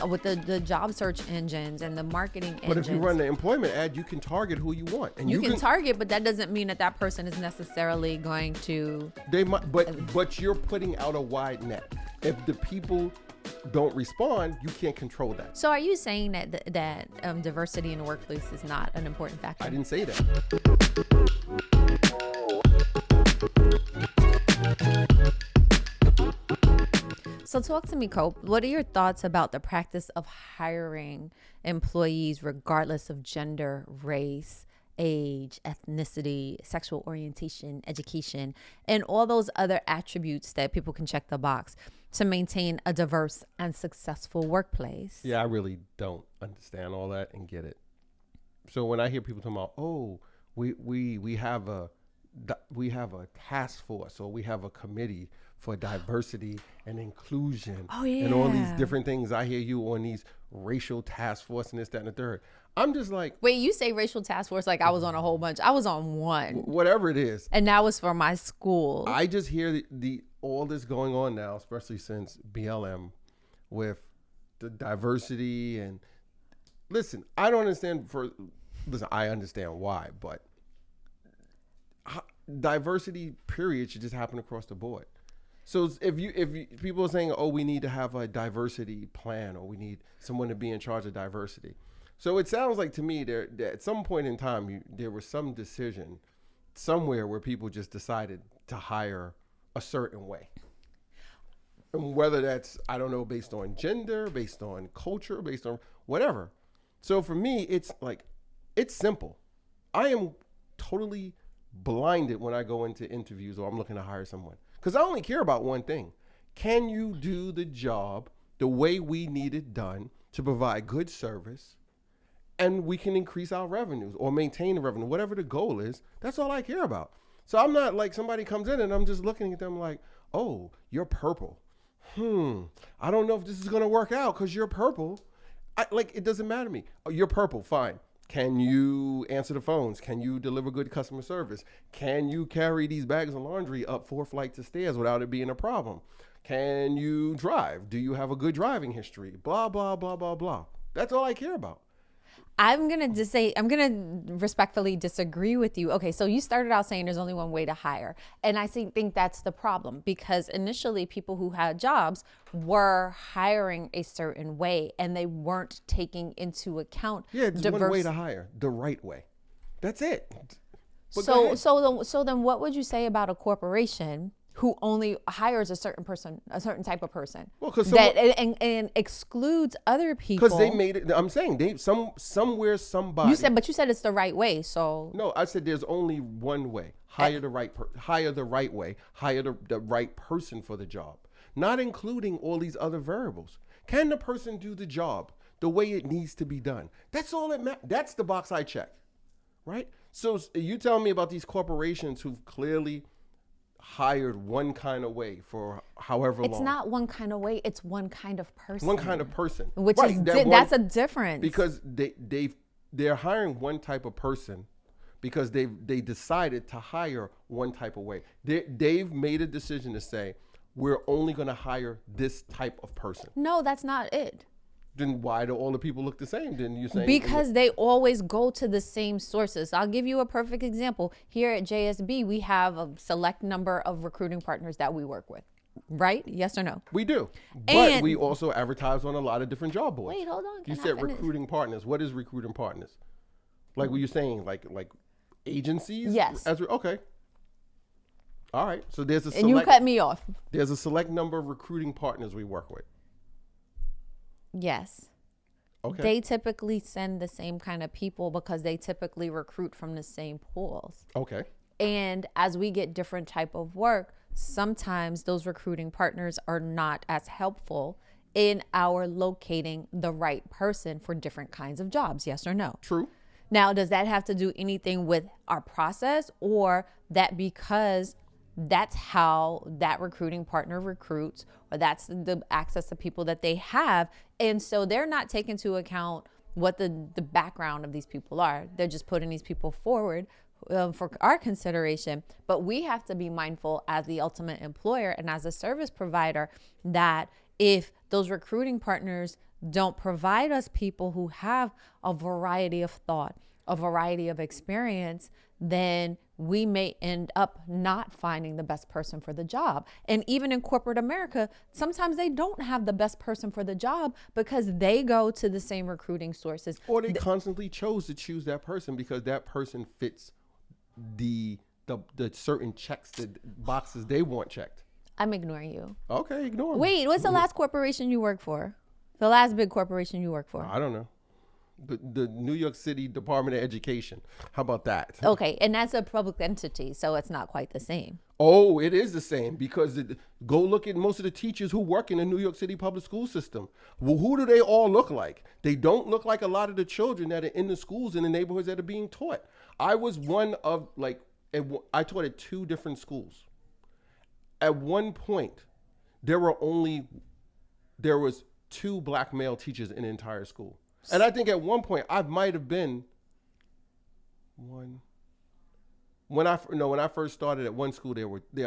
With the job search engines and the marketing engines. But if you run the employment ad, you can target who you want. And you can target, but that doesn't mean that person is necessarily going to... They might, but you're putting out a wide net. If the people don't respond, you can't control that. So are you saying that diversity in the workplace is not an important factor? I didn't say that. So talk to me, Cope. What are your thoughts about the practice of hiring employees regardless of gender, race, age, ethnicity, sexual orientation, education, and all those other attributes that people can check the box to maintain a diverse and successful workplace? Yeah, I really don't understand all that and get it. So when I hear people talking about, oh, we have a task force or we have a committee for diversity and inclusion, and all these different things. I hear you on these racial task force and this, that, and the third. I'm just like... Wait, you say racial task force like I was on a whole bunch. I was on one. Whatever it is. And that was for my school. I just hear all this going on now, especially since BLM, with the diversity and... Listen, I don't understand I understand why, but diversity, period, should just happen across the board. So if people are saying, oh, we need to have a diversity plan or we need someone to be in charge of diversity. So it sounds like to me that at some point in time, there was some decision somewhere where people just decided to hire a certain way. And whether that's, I don't know, based on gender, based on culture, based on whatever. So for me, it's simple. I am totally blinded when I go into interviews or I'm looking to hire someone. Because I only care about one thing. Can you do the job the way we need it done to provide good service and we can increase our revenues or maintain the revenue, whatever the goal is? That's all I care about. So I'm not like somebody comes in and I'm just looking at them like, oh, you're purple. I don't know if this is going to work out because you're purple. It doesn't matter to me. Oh, you're purple, fine. Can you answer the phones? Can you deliver good customer service? Can you carry these bags of laundry up 4 flights of stairs without it being a problem? Can you drive? Do you have a good driving history? Blah, blah, blah, blah, blah. That's all I care about. I'm going to respectfully disagree with you. Okay, so you started out saying there's only one way to hire. And I think that's the problem because initially people who had jobs were hiring a certain way and they weren't taking into account there's one way to hire, the right way. That's it. But so then what would you say about a corporation who only hires a certain type of person, and excludes other people? Because they made it. I'm saying somewhere somebody. You said it's the right way. So no, I said there's only one way. Hire the right way. Hire the right person for the job, not including all these other variables. Can the person do the job the way it needs to be done? That's all it matters. That's the box I check, right? So you tell me about these corporations who've clearly hired one kind of way for however long. It's not one kind of way. It's one kind of person. One kind of person. Which is that's a difference. Because they're hiring one type of person because they decided to hire one type of way. They've made a decision to say, we're only going to hire this type of person. No, that's not it. Then why do all the people look the same? Then you saying because they always go to the same sources. I'll give you a perfect example. Here at JSB, we have a select number of recruiting partners that we work with. Right? Yes or no? We do. But we also advertise on a lot of different job boards. Wait, hold on. You said recruiting partners. What is recruiting partners? Like what you're saying, like agencies? Yes. Okay. All right. So there's a select, and you cut me off. There's a select number of recruiting partners we work with. Yes. Okay. They typically send the same kind of people because they typically recruit from the same pools. Okay. And as we get different type of work, sometimes those recruiting partners are not as helpful in our locating the right person for different kinds of jobs. Yes or no? True. Now, does that have to do anything with our process, or that because that's how that recruiting partner recruits, or that's the access to people that they have, and so they're not taking into account what the background of these people are? They're just putting these people forward for our consideration. But we have to be mindful as the ultimate employer and as a service provider that if those recruiting partners don't provide us people who have a variety of thought, a variety of experience, then we may end up not finding the best person for the job. And even in corporate America, sometimes they don't have the best person for the job because they go to the same recruiting sources. Or they constantly chose to choose that person because that person fits the certain checks, the boxes they want checked. I'm ignoring you. Okay, ignore me. Wait, what's the last corporation you worked for? The last big corporation you worked for? I don't know. The New York City Department of Education. How about that? Okay, and that's a public entity, so it's not quite the same. Oh, it is the same because go look at most of the teachers who work in the New York City public school system. Well, who do they all look like? They don't look like a lot of the children that are in the schools in the neighborhoods that are being taught. I was one of I taught at 2 different schools. At one point, there was 2 black male teachers in the entire school. And I think at one point I might have been one. When I first started at one school,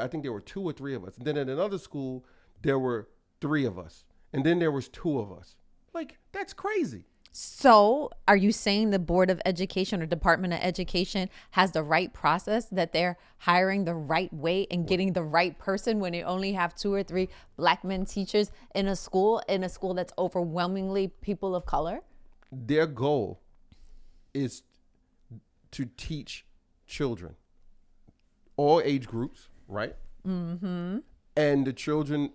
I think there were 2 or 3 of us. And then at another school, there were 3 of us. And then there was 2 of us. Like, that's crazy. So are you saying the Board of Education or Department of Education has the right process, that they're hiring the right way and getting the right person when they only have 2 or 3 black men teachers in a school that's overwhelmingly people of color? Their goal is to teach children, all age groups, right? Mm-hmm. And the children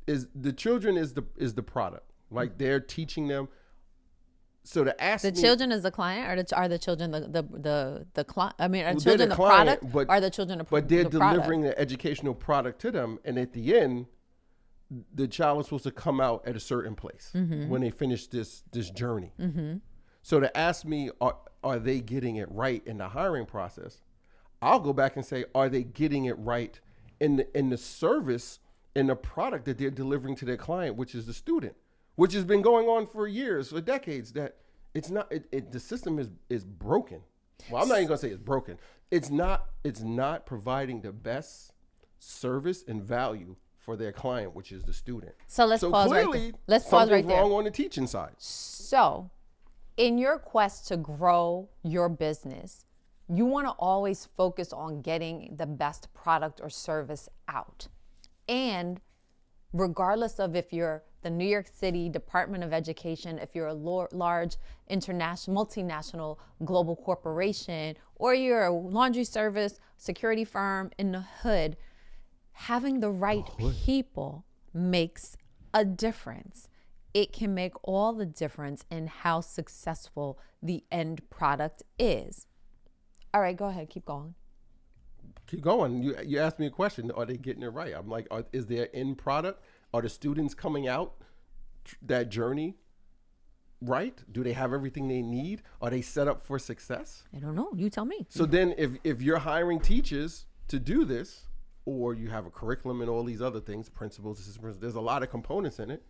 is the product. Like, they're teaching them. So to ask the children is the client, or are the children the client? I mean, are children the client, product, but are the children but they're the delivering product? the educational product to them, and at the end, the child is supposed to come out at a certain place when they finish this journey. Mm-hmm. So to ask me, are they getting it right in the hiring process? I'll go back and say, are they getting it right in the service, in the product that they're delivering to their client, which is the student, which has been going on for years, for decades, that it's not, the system is broken. Well, I'm not even gonna say it's broken. It's not providing the best service and value for their client, which is the student. So let's pause right there. Let's pause right there. Something's wrong on the teaching side. So in your quest to grow your business, you want to always focus on getting the best product or service out. And regardless of if you're the New York City Department of Education, if you're a large international, multinational global corporation, or you're a laundry service, security firm in the hood, having the right people makes a difference. It can make all the difference in how successful the end product is. All right, go ahead, keep going. Keep going. You asked me a question. Are they getting it right? I'm like, is their end product? Are the students coming out that journey right? Do they have everything they need? Are they set up for success? I don't know. You tell me. So then if you're hiring teachers to do this, or you have a curriculum and all these other things, principles, there's a lot of components in it.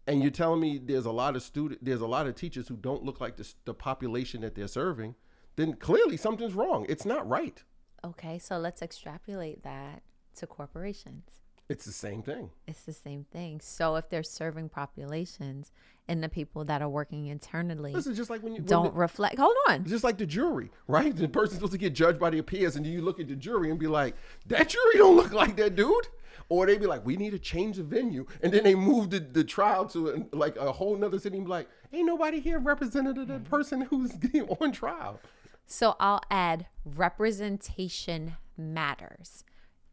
And you're telling me there's a lot of teachers who don't look like the population that they're serving, then clearly something's wrong. It's not right. Okay, so let's extrapolate that to corporations. It's the same thing. It's the same thing. So if they're serving populations and the people that are working internally Listen, just like reflect. Hold on. Just like the jury, right? The person's supposed to get judged by their peers, and you look at the jury and be like, that jury don't look like that dude. Or they be like, we need to change the venue. And then they move the trial to like a whole nother city and be like, ain't nobody here represented the person who's on trial. So I'll add, representation matters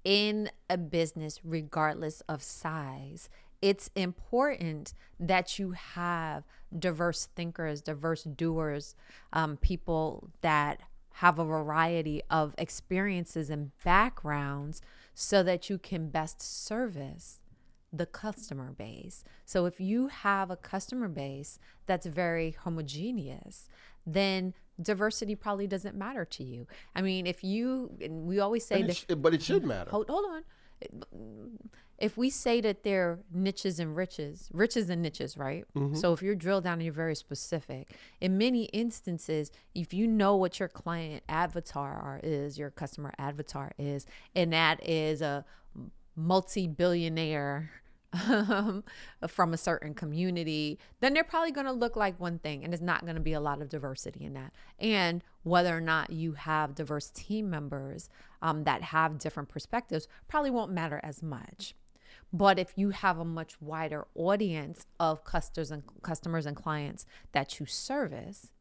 in a business regardless of size. It's important that you have diverse thinkers, diverse doers, people that have a variety of experiences and backgrounds so that you can best service the customer base. So if you have a customer base that's very homogeneous, then diversity probably doesn't matter to you. I mean, we always say that, but it should matter. Hold on. If we say that they're riches and niches, right? Mm-hmm. So if you're drilled down and you're very specific, in many instances, if you know what your client avatar is, your customer avatar is, and that is a multi-billionaire from a certain community, then they're probably going to look like one thing, and there's not going to be a lot of diversity in that. And whether or not you have diverse team members that have different perspectives probably won't matter as much. But if you have a much wider audience of customers and clients that you service,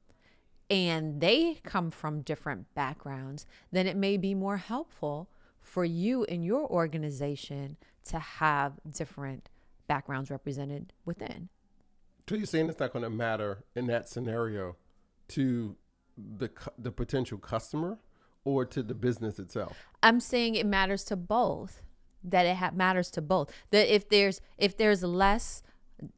and they come from different backgrounds, then it may be more helpful for you and your organization to have different backgrounds represented within. So you're saying it's not going to matter in that scenario to the potential customer or to the business itself? I'm saying it matters to both. That it matters to both. That if there's less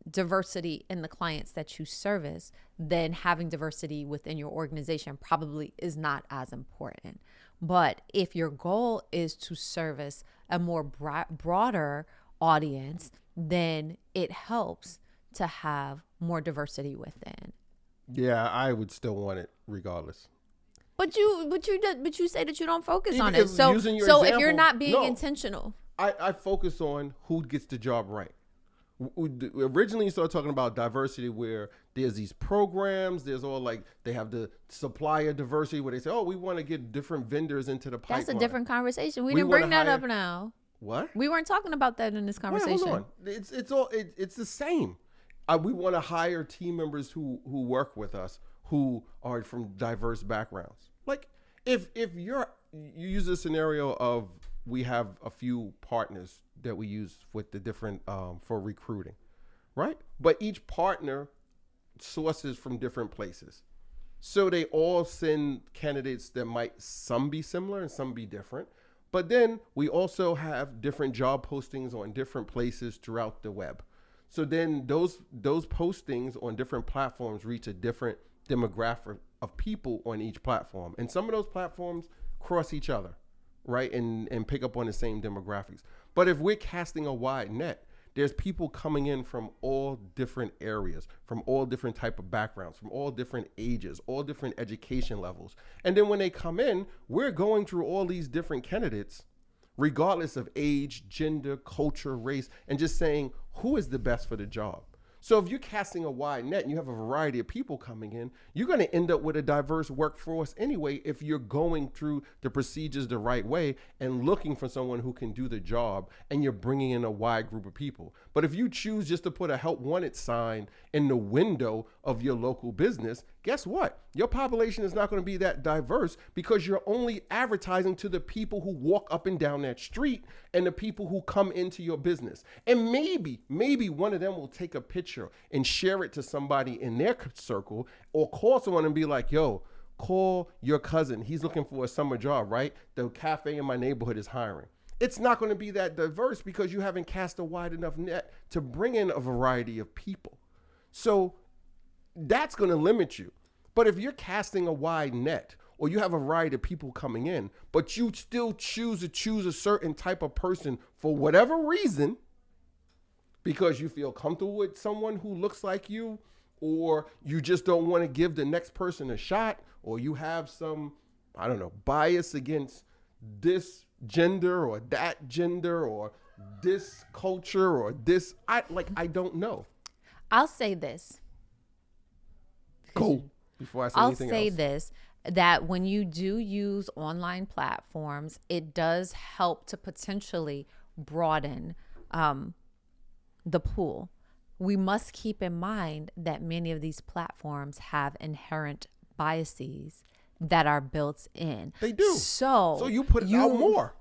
diversity in the clients that you service, then having diversity within your organization probably is not as important. But if your goal is to service a more broader audience, then it helps to have more diversity within. Yeah, I would still want it regardless. But you say that you don't focus on it. So if you're not being intentional, I focus on who gets the job right. Originally, you started talking about diversity where there's these programs, there's all like, they have the supplier diversity where they say, oh, we want to get different vendors into the pipeline. That's a different conversation. We didn't bring that up now. What? We weren't talking about that in this conversation. Hold on. It's the same. We want to hire team members who work with us who are from diverse backgrounds. Like if you use a scenario of, we have a few partners that we use with the different for recruiting, right? But each partner sources from different places. So they all send candidates that might, some be similar and some be different. But then we also have different job postings on different places throughout the web. So then those postings on different platforms reach a different demographic of people on each platform. And some of those platforms cross each other, right? And pick up on the same demographics. But if we're casting a wide net, there's people coming in from all different areas, from all different type of backgrounds, from all different ages, all different education levels. And then when they come in, we're going through all these different candidates, regardless of age, gender, culture, race, and just saying who is the best for the job. So if you're casting a wide net and you have a variety of people coming in, you're going to end up with a diverse workforce anyway if you're going through the procedures the right way and looking for someone who can do the job, and you're bringing in a wide group of people. But if you choose just to put a help wanted sign in the window of your local business, guess what? Your population is not going to be that diverse because you're only advertising to the people who walk up and down that street and the people who come into your business. And maybe one of them will take a picture and share it to somebody in their circle, or call someone and be like, yo, call your cousin. He's looking for a summer job, right? The cafe in my neighborhood is hiring. It's not going to be that diverse because you haven't cast a wide enough net to bring in a variety of people. So that's going to limit you. But if you're casting a wide net, or you have a variety of people coming in, but you still choose a certain type of person for whatever reason, because you feel comfortable with someone who looks like you, or you just don't want to give the next person a shot, or you have some, I don't know, bias against this gender or that gender or this culture or this, I don't know. I'll say this. Go before I say anything else. I'll say this, that when you do use online platforms, it does help to potentially broaden the pool. We must keep in mind that many of these platforms have inherent biases that are built in. They do. So you put out more.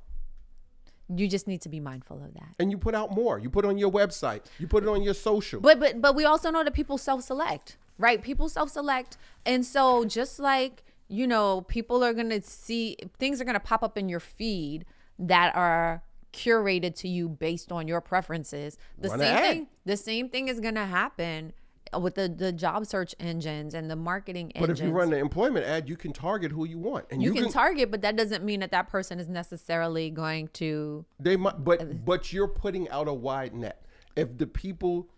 You just need to be mindful of that. And you put out more. You put it on your website. You put it on your social. But we also know that people self-select, right? People self-select. And so just like, people are going to see, things are going to pop up in your feed that are curated to you based on your preferences. The same thing is going to happen with the job search engines and the marketing engines. But if you run the employment ad, you can target who you want. And you can target, but that doesn't mean that person is necessarily going to. They might, but you're putting out a wide net. If the people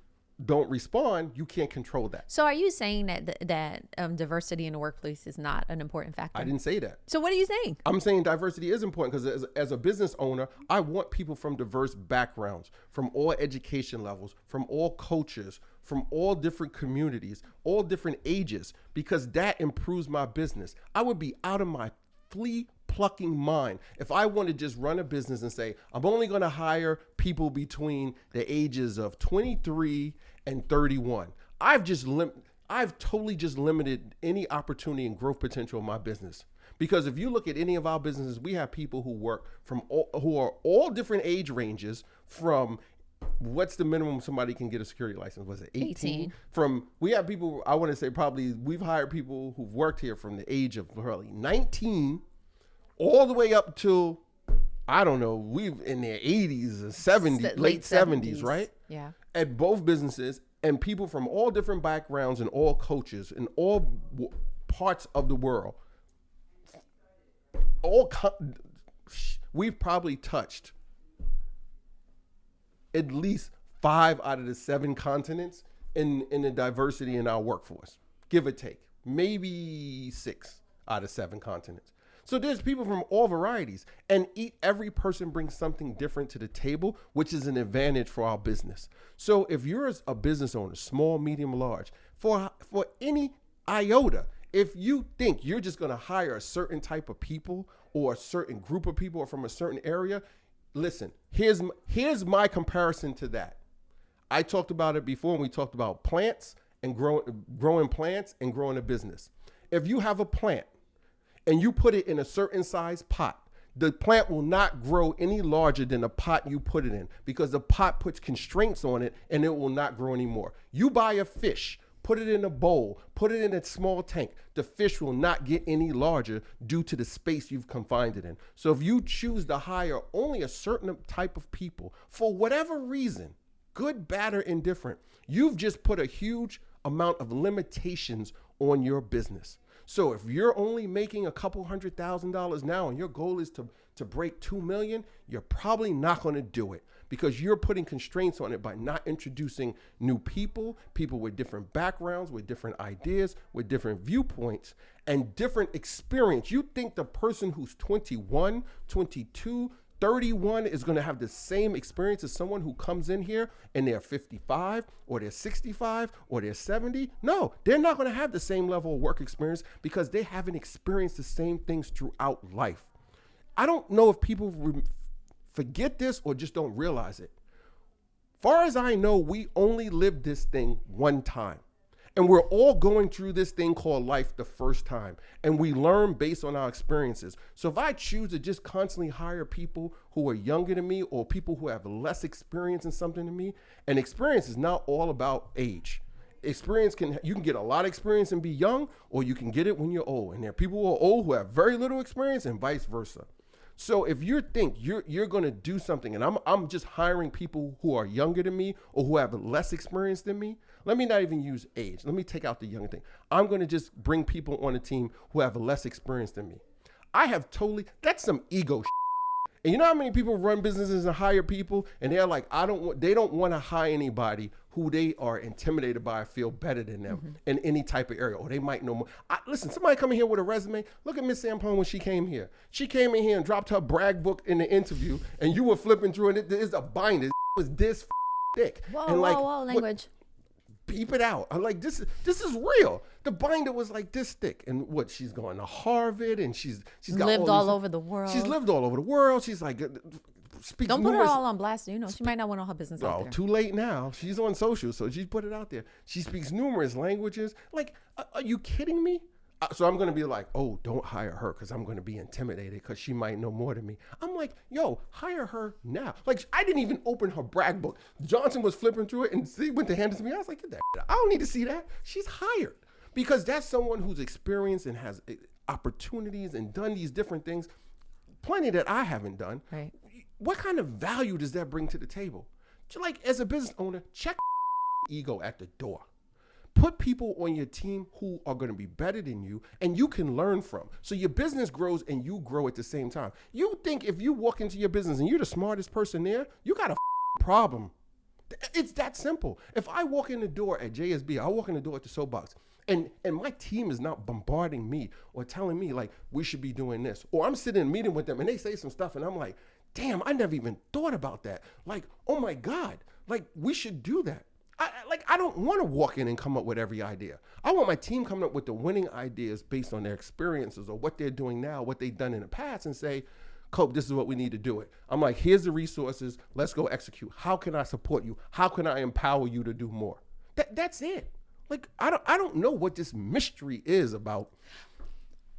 don't respond, you can't control that. So are you saying that diversity in the workplace is not an important factor? I didn't say that. So what are you saying? I'm saying diversity is important because as a business owner, I want people from diverse backgrounds, from all education levels, from all cultures, from all different communities, all different ages, because that improves my business. I would be out of my flea plucking mind if I want to just run a business and say, I'm only going to hire people between the ages of 23 and 31. I've totally just limited any opportunity and growth potential of my business. Because if you look at any of our businesses, we have people who work who are all different age ranges from what's the minimum somebody can get a security license? Was it 18? We have people, I want to say probably we've hired people who've worked here from the age of probably 19 all the way up to, I don't know, we've in their 80s and 70s, late 70s, right? Yeah. At both businesses, and people from all different backgrounds and all cultures and all parts of the world. We've probably touched at least 5 out of the 7 continents in the diversity in our workforce, give or take, maybe 6 out of 7 continents. So there's people from all varieties, and every person brings something different to the table, which is an advantage for our business. So if you're a business owner, small, medium, large, for any iota, if you think you're just going to hire a certain type of people or a certain group of people or from a certain area, listen, here's my comparison to that. I talked about it before when we talked about plants and growing plants and growing a business. If you have a plant and you put it in a certain size pot, the plant will not grow any larger than the pot you put it in because the pot puts constraints on it and it will not grow anymore. You buy a fish, put it in a bowl, put it in a small tank. The fish will not get any larger due to the space you've confined it in. So if you choose to hire only a certain type of people for whatever reason, good, bad, or indifferent, you've just put a huge amount of limitations on your business. So if you're only making a couple $100,000 now and your goal is to break 2 million, you're probably not going to do it because you're putting constraints on it by not introducing new people with different backgrounds, with different ideas, with different viewpoints and different experience. You think the person who's 21, 22, 31 is going to have the same experience as someone who comes in here and they're 55 or they're 65 or they're 70. No, they're not going to have the same level of work experience because they haven't experienced the same things throughout life. I don't know if people forget this or just don't realize it. Far as I know, we only live this thing one time. And we're all going through this thing called life the first time. And we learn based on our experiences. So if I choose to just constantly hire people who are younger than me or people who have less experience in something than me, and experience is not all about age. You can get a lot of experience and be young, or you can get it when you're old. And there are people who are old who have very little experience and vice versa. So if you think you're going to do something and I'm just hiring people who are younger than me or who have less experience than me, let me not even use age. Let me take out the younger thing. I'm going to just bring people on a team who have less experience than me. That's some ego shit. And you know how many people run businesses and hire people and they're like, they don't want to hire anybody who they are intimidated by or feel better than them in any type of area, or they might know more. Listen, somebody come in here with a resume. Look at Miss Sampong when she came here. She came in here and dropped her brag book in the interview and you were flipping through and it is a binder. It was this thick. Whoa, language. Beep it out. I'm like, this is real. The binder was like this thick. And she's going to Harvard and she's got lived all over the world. She's lived all over the world. She's like, speaks Don't put her numerous. all on blast. You know, she might not want all her business out there. Too late now. She's on social, so she put it out there. She speaks numerous languages. Like, are you kidding me? So I'm going to be like, oh, don't hire her because I'm going to be intimidated because she might know more than me. I'm like, yo, hire her now. Like, I didn't even open her brag book. Johnson was flipping through it and he went to hand it to me. I was like, get that. I don't need to see that. She's hired because that's someone who's experienced and has opportunities and done these different things, plenty that I haven't done. Right. What kind of value does that bring to the table? Like, as a business owner, check ego at the door. Put people on your team who are going to be better than you and you can learn from. So your business grows and you grow at the same time. You think if you walk into your business and you're the smartest person there, you got a problem. It's that simple. If I walk in the door at JSB, I walk in the door at the Soapbox, and my team is not bombarding me or telling me like we should be doing this, or I'm sitting in a meeting with them and they say some stuff and I'm like, damn, I never even thought about that. Like, oh my God, like we should do that. I don't want to walk in and come up with every idea. I want my team coming up with the winning ideas based on their experiences or what they're doing now, what they've done in the past, and say, Cope, this is what we need to do it. I'm like, here's the resources. Let's go execute. How can I support you? How can I empower you to do more? That's it. Like, I don't know what this mystery is about.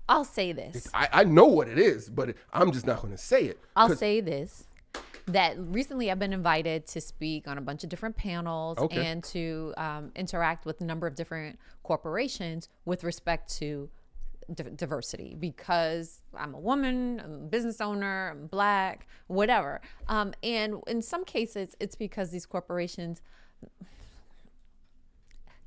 I'll say this. I know what it is, but I'm just not going to say it. I'll say this. That recently I've been invited to speak on a bunch of different panels and to interact with a number of different corporations with respect to diversity, because I'm a woman, I'm a business owner, I'm Black, whatever. And in some cases, it's because these corporations,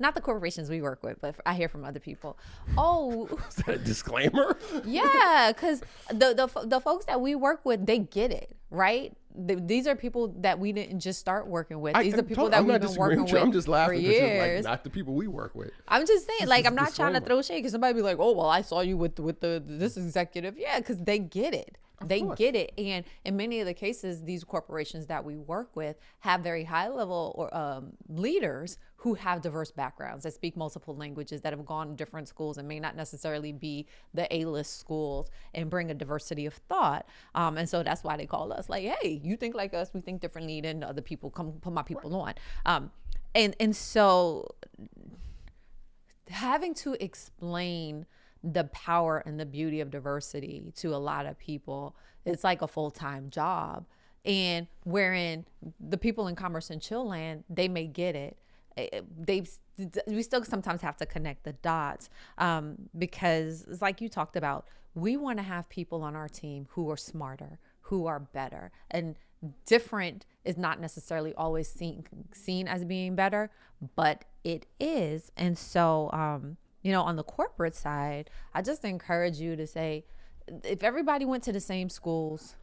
not the corporations we work with, but I hear from other people. Oh, is that a disclaimer? Yeah, because the folks that we work with, they get it, right? These are people that we didn't just start working with. These are people that we've been working with. I'm just laughing for because years. Like, not the people we work with. I'm just saying, like, I'm not trying to throw shade because somebody be like, oh, well, I saw you with this executive. Yeah, because they get it. They get it. And in many of the cases, these corporations that we work with have very high level leaders who have diverse backgrounds, that speak multiple languages, that have gone to different schools and may not necessarily be the A-list schools, and bring a diversity of thought. And so that's why they call us like, hey, you think like us, we think differently than other people, come put my people on. And so having to explain the power and the beauty of diversity to a lot of people, it's like a full-time job. And wherein the people in Commerce and Chill Land, they may get it. We still sometimes have to connect the dots, because it's like you talked about, we want to have people on our team who are smarter, who are better, and different is not necessarily always seen as being better, but it is. And so, on the corporate side, I just encourage you to say, if everybody went to the same schools,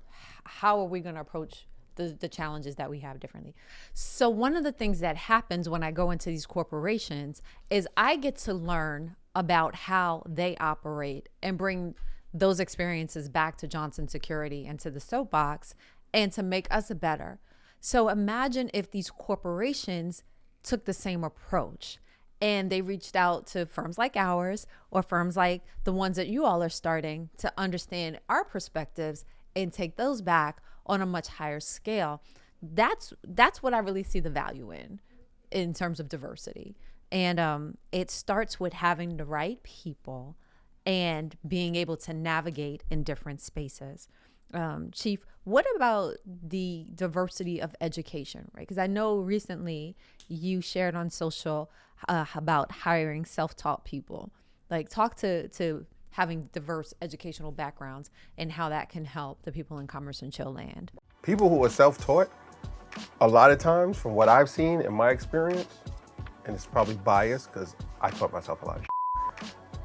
how are we going to approach the challenges that we have differently? So one of the things that happens when I go into these corporations is I get to learn about how they operate and bring those experiences back to Johnson Security and to the Soapbox, and to make us better. So imagine if these corporations took the same approach and they reached out to firms like ours, or firms like the ones that you all are starting, to understand our perspectives and take those back on a much higher scale. That's what I really see the value in terms of diversity. And it starts with having the right people and being able to navigate in different spaces. Chief, what about the diversity of education, right? Because I know recently you shared on social about hiring self-taught people. Like, talk to having diverse educational backgrounds and how that can help the people in Commerce and Chill Land. People who are self-taught, a lot of times, from what I've seen in my experience, and it's probably biased because I taught myself a lot of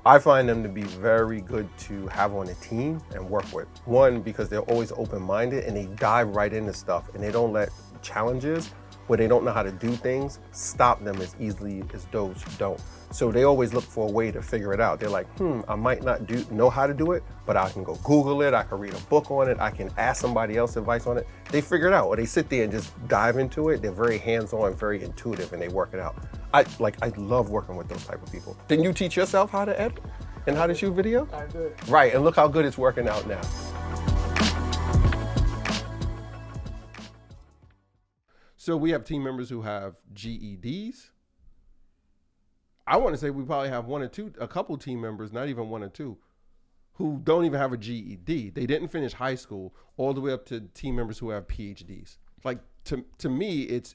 I find them to be very good to have on a team and work with. One, because they're always open-minded and they dive right into stuff, and they don't let challenges where they don't know how to do things stop them as easily as those who don't. So they always look for a way to figure it out. They're like, I might not know how to do it, but I can go Google it, I can read a book on it, I can ask somebody else advice on it. They figure it out, or they sit there and just dive into it. They're very hands-on, very intuitive, and they work it out. I love working with those type of people. Didn't you teach yourself how to edit and how to shoot video? I did. Right, and look how good it's working out now. So we have team members who have GEDs. I want to say we probably have a couple team members, not even one or two, who don't even have a GED. They didn't finish high school, all the way up to team members who have PhDs. Like, to me, it's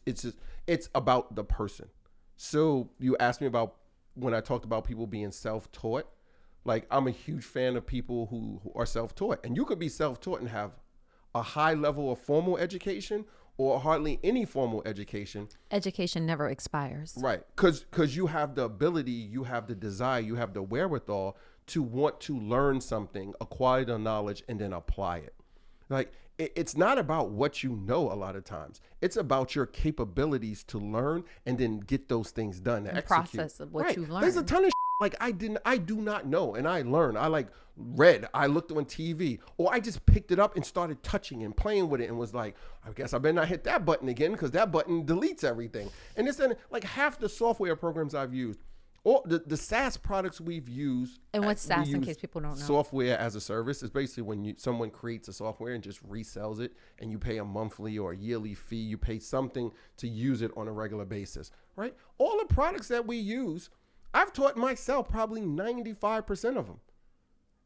about the person. So you asked me about when I talked about people being self-taught. Like, I'm a huge fan of people who are self-taught. And you could be self-taught and have a high level of formal education or hardly any formal education. Education never expires. Right. Because you have the ability, you have the desire, you have the wherewithal to want to learn something, acquire the knowledge, and then apply it. Like, it's not about what you know a lot of times. It's about your capabilities to learn and then get those things done, to The execute. process of what you've learned. There's a ton of like I do not know, and I learned. I like read, I looked on TV, or I just picked it up and started touching and playing with it and was like, I guess I better not hit that button again because that button deletes everything. And it's like half the software programs I've used, or the SaaS products we've used. And what's SaaS in case people don't know? Software as a service is basically when someone creates a software and just resells it, and you pay a monthly or a yearly fee. You pay something to use it on a regular basis, right? All the products that we use, I've taught myself probably 95% of them,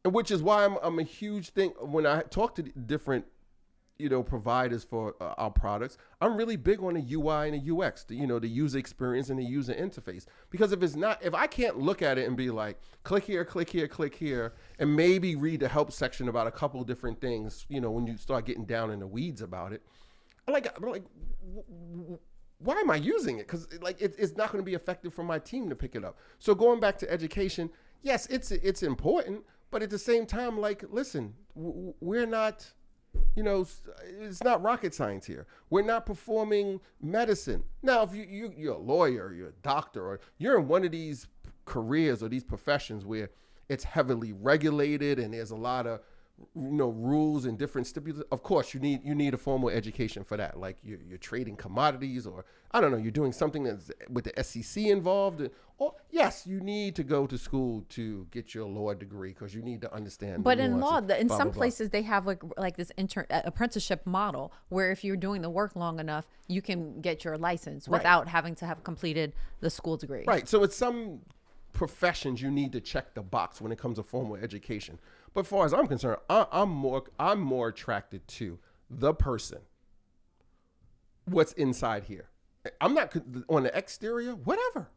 which is why I'm a huge thing when I talk to different, providers for our products. I'm really big on the UI and the UX, the user experience and the user interface. Because if I can't look at it and be like, click here, click here, click here, and maybe read the help section about a couple of different things, when you start getting down in the weeds about it, I'm like, why am I using it? Because it's not going to be effective for my team to pick it up. So going back to education, yes, it's important, but at the same time, listen, we're not, it's not rocket science here. We're not performing medicine. Now, if you're a lawyer, you're a doctor, or you're in one of these careers or these professions where it's heavily regulated and there's a lot of rules and different stipulations. Of course, you need a formal education for that. Like you're trading commodities, or I don't know, you're doing something that's with the SEC involved. Or yes, you need to go to school to get your law degree because you need to understand. But in law, in blah, some blah, blah. places they have like this apprenticeship model where if you're doing the work long enough, you can get your license without having to have completed the school degree. Right. So it's some professions you need to check the box when it comes to formal education. But as far as I'm concerned, I'm more attracted to the person. What's inside here? I'm not on the exterior, whatever.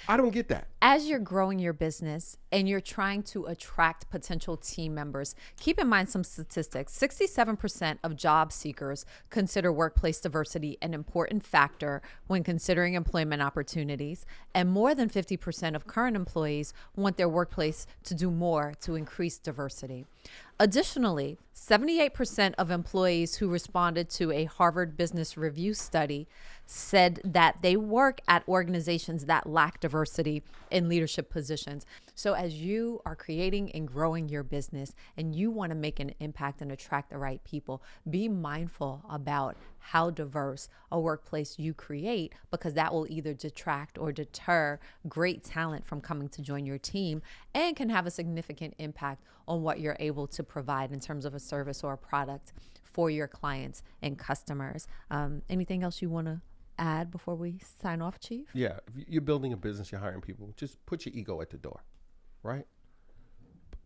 I don't get that. As you're growing your business and you're trying to attract potential team members, keep in mind some statistics. 67% of job seekers consider workplace diversity an important factor when considering employment opportunities, and more than 50% of current employees want their workplace to do more to increase diversity. Additionally, 78% of employees who responded to a Harvard Business Review study said that they work at organizations that lack diversity in leadership positions. So as you are creating and growing your business and you want to make an impact and attract the right people, be mindful about how diverse a workplace you create, because that will either detract or deter great talent from coming to join your team and can have a significant impact on what you're able to provide in terms of a service or a product for your clients and customers. Anything else you want to add before we sign off, Chief? Yeah, if you're building a business, you're hiring people, just put your ego at the door, right?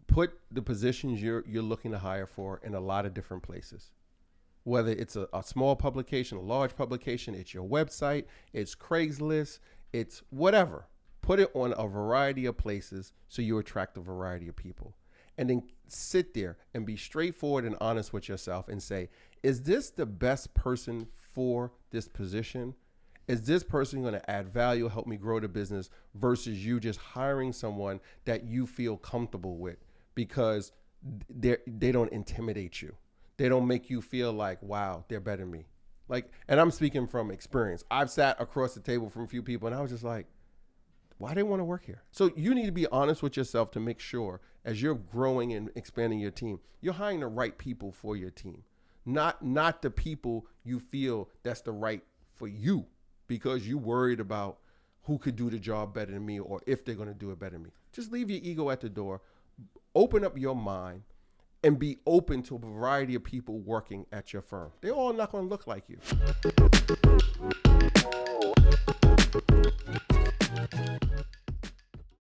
Put the positions you're looking to hire for in a lot of different places. Whether it's a small publication, a large publication, it's your website, it's Craigslist, it's whatever. Put it on a variety of places so you attract a variety of people. And then sit there and be straightforward and honest with yourself and say, is this the best person for this position? Is this person going to add value, help me grow the business, versus you just hiring someone that you feel comfortable with because they don't intimidate you. They don't make you feel like, wow, they're better than me. And I'm speaking from experience. I've sat across the table from a few people and I was just like, why do they want to work here? So you need to be honest with yourself to make sure as you're growing and expanding your team, you're hiring the right people for your team, not the people you feel that's the right for you because you worried about who could do the job better than me or if they're going to do it better than me. Just leave your ego at the door, open up your mind, and be open to a variety of people working at your firm. They're all not going to look like you.